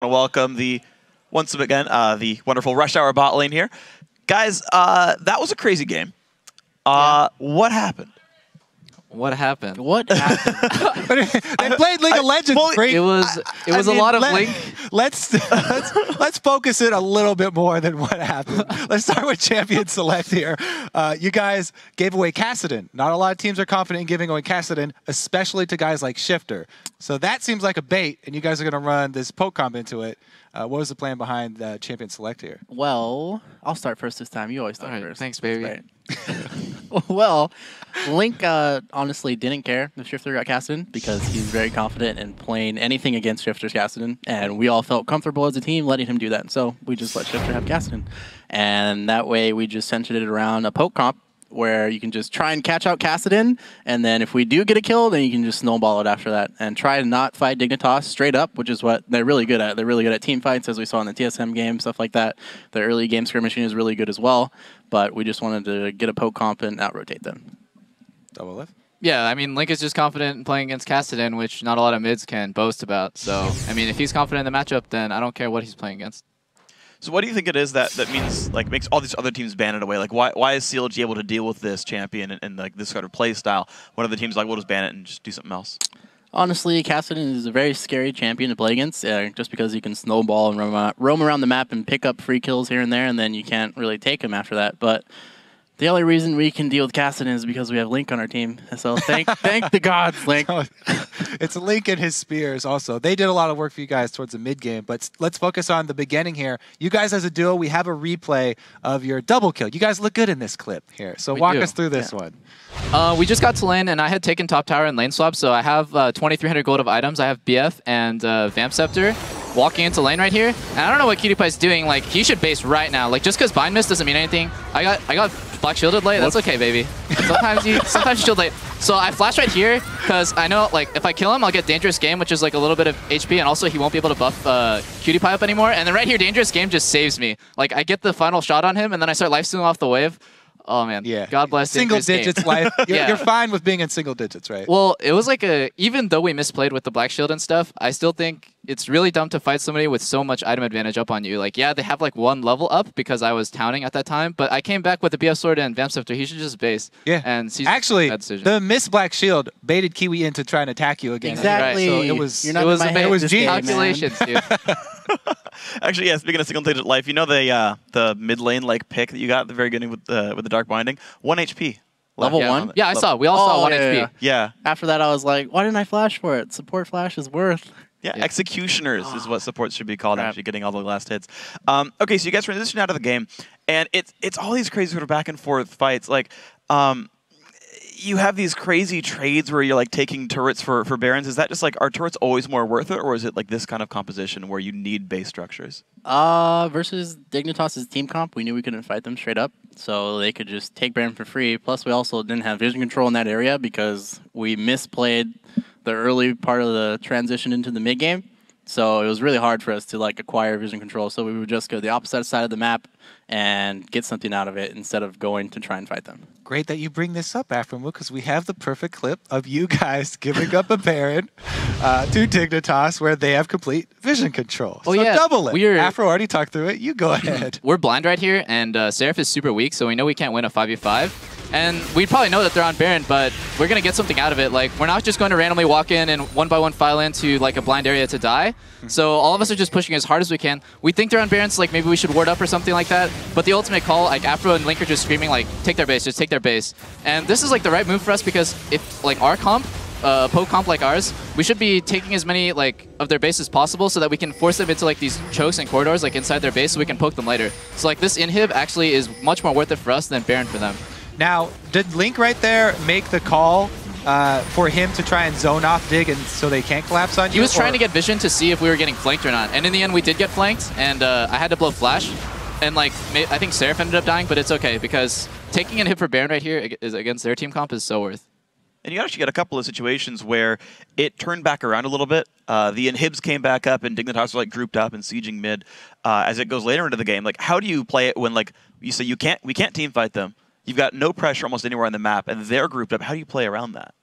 Welcome once again the wonderful Rush Hour bot lane here, guys. That was a crazy game. What happened? What happened? What happened? They played League of Legends. well, great. It was a lot of Link. Let's focus it a little bit more than what happened. Let's start with Champion Select here. You guys gave away Kassadin. Not a lot of teams are confident in giving away Kassadin, especially to guys like Shifter. So that seems like a bait, and you guys are going to run this poke comp into it. What was the plan behind Champion Select here? Well, I'll start first this time. You always start All right, first. thanks, baby. Right. Well, Link honestly didn't care if Shifter got Kassadin because he's very confident in playing anything against Shifter's Kassadin, and we all felt comfortable as a team letting him do that. So we just let Shifter have Kassadin, and that way we just centered it around a poke comp where you can just try and catch out Kassadin, and then if we do get a kill, then you can just snowball it after that and try to not fight Dignitas straight up, which is what they're really good at. They're really good at team fights, as we saw in the TSM game, stuff like that. The early game skirmishing is really good as well, but we just wanted to get a poke comp and out-rotate them. Double lift? Yeah, I mean, Link is just confident in playing against Kassadin, which not a lot of mids can boast about. So, I mean, if he's confident in the matchup, then I don't care what he's playing against. So what do you think it is that means, like, makes all these other teams ban it away? Like, why is CLG able to deal with this champion and like this sort of play style? What other teams like, we'll just ban it and just do something else? Honestly, Kassadin is a very scary champion to play against, just because you can snowball and roam around the map and pick up free kills here and there, and then you can't really take him after that. But the only reason we can deal with Kassadin is because we have Link on our team. So thank the gods, Link. It's Link and his spears also. They did a lot of work for you guys towards the mid game, but let's focus on the beginning here. You guys as a duo, we have a replay of your double kill. You guys look good in this clip here. So walk us through this one. We just got to lane, and I had taken top tower and lane swap, so I have 2,300 gold of items. I have BF and Vamp Scepter walking into lane right here. And I don't know what Cutie doing. Like, he should base right now. Like, just because bind miss doesn't mean anything. I got black shielded late. That's okay, baby. Sometimes you shield late. So I flash right here because I know, like, if I kill him, I'll get Dangerous Game, which is like a little bit of HP, and also he won't be able to buff Cutie Pie up anymore. And then right here, Dangerous Game just saves me. Like, I get the final shot on him, and then I start lifestealing off the wave. Oh, man. Yeah. God bless Single digits life. You're fine with being in single digits, right? Well, it was like even though we misplayed with the black shield and stuff, I still think it's really dumb to fight somebody with so much item advantage up on you. Like, yeah, they have like one level up because I was towning at that time, but I came back with the BF sword and Vamp Scepter. He should just base. Yeah. And actually, the missed black shield baited Kiwi into trying to attack you again. Exactly. Right. So it was calculations, dude. Actually, yeah. Speaking of single digit life, you know the mid lane like pick that you got at the very beginning with the dark binding, 1 HP. Level 1? Yeah, I saw. We all saw 1 HP. Yeah. After that, I was like, why didn't I flash for it? Support flash is worth. Yeah, executioners is what supports should be called, actually getting all the last hits. Okay, so you guys transition out of the game, and it's all these crazy sort of back and forth fights. Like, you have these crazy trades where you're like taking turrets for Barons. Is that just like, are turrets always more worth it, or is it like this kind of composition where you need base structures? Versus Dignitas' team comp, we knew we couldn't fight them straight up, so they could just take Baron for free. Plus, we also didn't have vision control in that area because we misplayed the early part of the transition into the mid game. So it was really hard for us to like acquire vision control. So we would just go to the opposite side of the map and get something out of it instead of going to try and fight them. Great that you bring this up, Aframo, because we have the perfect clip of you guys giving up a Baron to Dignitas where they have complete vision control. Oh, so yeah. double it. Afro already talked through it. You go ahead. We're blind right here, and Seraph is super weak, so we know we can't win a 5v5. And we probably know that they're on Baron, but we're going to get something out of it. Like, we're not just going to randomly walk in and one by one file into like a blind area to die. So all of us are just pushing as hard as we can. We think they're on Baron, so like maybe we should ward up or something like that. But the ultimate call, like Afro and Link are just screaming like, take their base, just take their base. And this is like the right move for us because if like our comp, poke comp like ours, we should be taking as many like of their base as possible so that we can force them into like these chokes and corridors like inside their base so we can poke them later. So like this inhib actually is much more worth it for us than Baron for them. Now, did Link right there make the call for him to try and zone off Dig and so they can't collapse on you? He was trying to get vision to see if we were getting flanked or not. And in the end, we did get flanked, and I had to blow flash. And like, I think Seraph ended up dying, but it's okay because taking a hit for Baron right here is against their team comp is so worth. And you actually get a couple of situations where it turned back around a little bit. The inhibs came back up, and Dignitas were like grouped up and sieging mid. As it goes later into the game, like how do you play it when like you say we can't team fight them? You've got no pressure almost anywhere on the map, and they're grouped up. How do you play around that?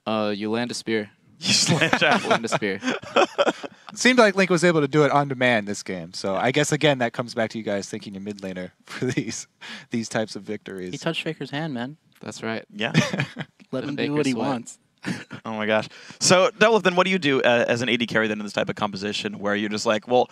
You land a spear. You slam javelin to spear. It seemed like Link was able to do it on demand this game. So I guess, again, that comes back to you guys thinking your mid laner for these types of victories. He touched Faker's hand, man. That's right. Yeah. Let him do Faker what he sweat. wants. Oh my gosh. So, Delith, then what do you do as an AD carry then in this type of composition where you're just like, well,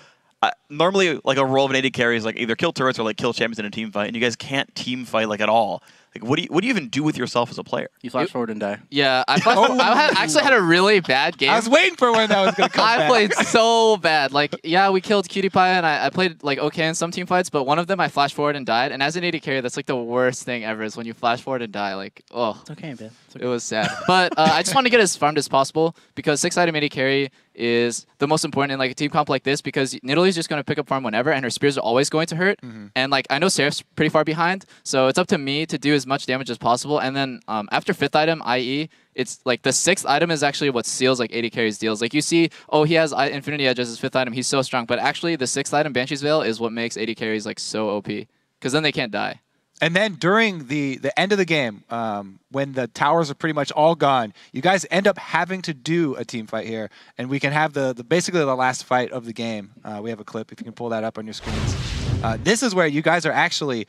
normally like a role of an AD carry is like either kill turrets or like kill champions in a team fight, and you guys can't team fight like at all. Like, what do you even do with yourself as a player? You flash forward and die. Yeah, I actually had a really bad game. I was waiting for when that was going to come back. I played so bad. Like, yeah, we killed Cutie Pie, and I played like okay in some team fights, but one of them I flashed forward and died. And as an AD carry, that's like the worst thing ever is when you flash forward and die. Like, oh, It's okay, man. It's okay. it was sad. But I just want to get as farmed as possible because 6-item AD carry is the most important in like a team comp like this because Nidalee's just going to pick up farm whenever, and her spears are always going to hurt. And like I know Seraph's pretty far behind, so it's up to me to do as much damage as possible. And then after 5th item, i.e., it's like the 6th item is actually what seals like AD carries deals. Like you see, oh, he has Infinity Edge as his 5th item, he's so strong. But actually, the 6th item, Banshee's Veil, is what makes AD carries like so OP because then they can't die. And then during the end of the game, when the towers are pretty much all gone, you guys end up having to do a team fight here, and we can have the basically the last fight of the game. We have a clip if you can pull that up on your screens. This is where you guys are actually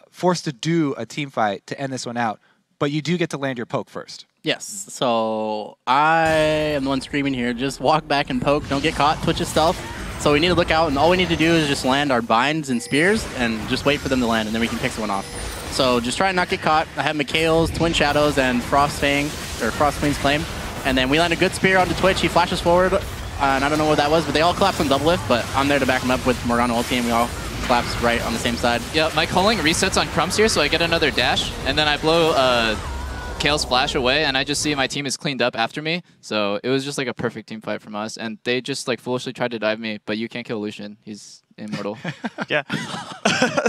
forced to do a team fight to end this one out, but you do get to land your poke first. Yes. So I am the one screaming here. Just walk back and poke. Don't get caught. Twitch is stealth. So we need to look out, and all we need to do is just land our binds and spears and just wait for them to land, and then we can pick someone off. So just try and not get caught. I have Mikhail's, Twin Shadows, and Frost Queen's Claim. And then we land a good spear onto Twitch. He flashes forward, and I don't know what that was, but they all collapse on double lift, but I'm there to back him up with Morgana ulti, and we all collapse right on the same side. Yeah, my culling resets on Crumbs here, so I get another dash, and then I blow Kale's flash away, and I just see my team is cleaned up after me. So it was just like a perfect team fight from us, and they just like foolishly tried to dive me, but you can't kill Lucian. He's immortal. Yeah.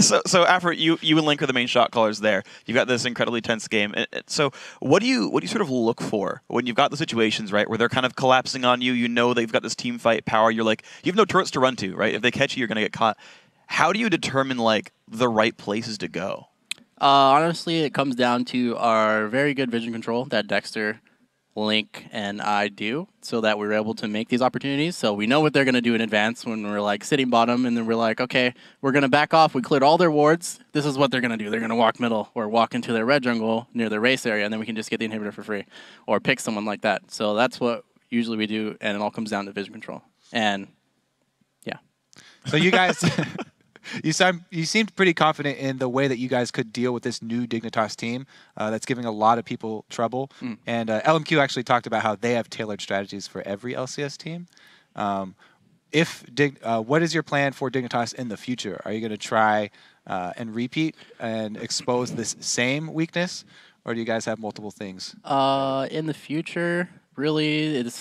so after you and Link are the main shot callers there. You've got this incredibly tense game. So what do you sort of look for when you've got the situations, right, where they're kind of collapsing on you? You know they've got this team fight power. You're like, you have no turrets to run to, right? If they catch you, you're gonna get caught. How do you determine like the right places to go? Honestly, it comes down to our very good vision control that Dexter, Link, and I do, so that we're able to make these opportunities. So we know what they're going to do in advance when we're like sitting bottom, and then we're like, okay, we're going to back off. We cleared all their wards. This is what they're going to do. They're going to walk middle or walk into their red jungle near the race area, and then we can just get the inhibitor for free or pick someone like that. So that's what usually we do, and it all comes down to vision control. And yeah. So you guys... You seemed pretty confident in the way that you guys could deal with this new Dignitas team that's giving a lot of people trouble. And LMQ actually talked about how they have tailored strategies for every LCS team. What is your plan for Dignitas in the future? Are you going to try and repeat and expose this same weakness, or do you guys have multiple things? In the future, really, it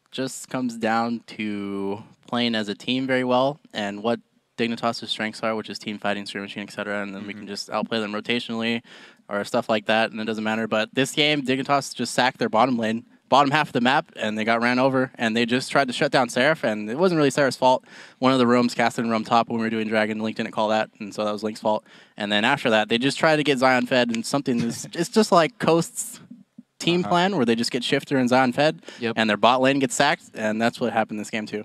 just comes down to playing as a team very well and what Dignitas' strengths are, which is team fighting, skirmishing, etc., and then we can just outplay them rotationally or stuff like that, and it doesn't matter. But this game, Dignitas just sacked their bottom lane, bottom half of the map, and they got ran over, and they just tried to shut down Seraph, and it wasn't really Seraph's fault. One of the rooms casted in room top when we were doing Dragon, Link didn't call that, and so that was Link's fault. And then after that, they just tried to get Zion fed, and it's just like Coast's team plan, where they just get Shifter and Zion fed, and their bot lane gets sacked, and that's what happened this game too.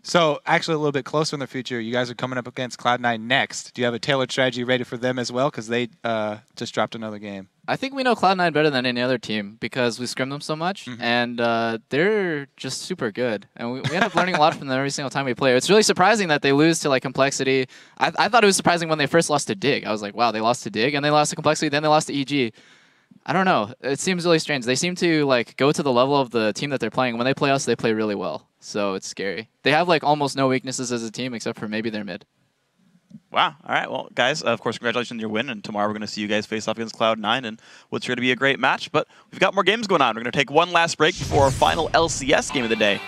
So, actually, a little bit closer in the future, you guys are coming up against Cloud9 next. Do you have a tailored strategy ready for them as well? Because they just dropped another game. I think we know Cloud9 better than any other team because we scrim them so much, and they're just super good. And we end up learning a lot from them every single time we play. It's really surprising that they lose to like Complexity. I thought it was surprising when they first lost to Dig. I was like, wow, they lost to Dig, and they lost to Complexity, then they lost to EG. I don't know. It seems really strange. They seem to like go to the level of the team that they're playing. When they play us, they play really well. So it's scary. They have like almost no weaknesses as a team except for maybe their mid. Wow. All right. Well, guys, of course, congratulations on your win. And tomorrow we're going to see you guys face off against Cloud9 and what's sure to be a great match. But we've got more games going on. We're going to take one last break before our final LCS game of the day.